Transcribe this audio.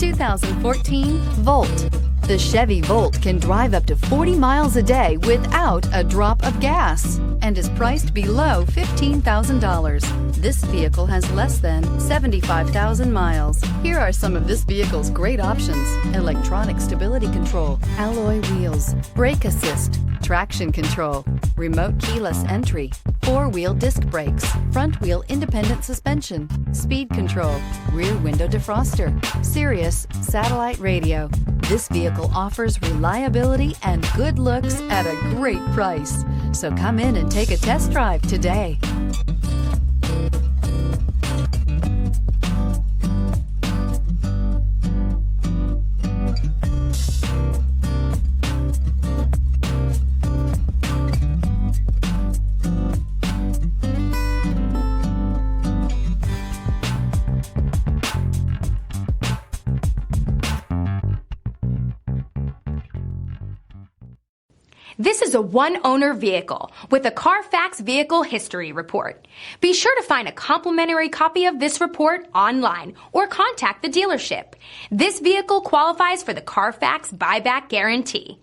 2014 Volt. The Chevy Volt can drive up to 40 miles a day without a drop of gas and is priced below $15,000. This vehicle has less than 75,000 miles. Here are some of this vehicle's great options: electronic stability control, alloy wheels, brake assist, traction control, remote keyless entry, four-wheel disc brakes, front-wheel independent suspension, speed control, rear window defroster, Sirius satellite radio. This vehicle offers reliability and good looks at a great price. So come in and take a test drive today. This is a one-owner vehicle with a CARFAX Vehicle History Report. Be sure to find a complimentary copy of this report online or contact the dealership. This vehicle qualifies for the CARFAX Buyback Guarantee.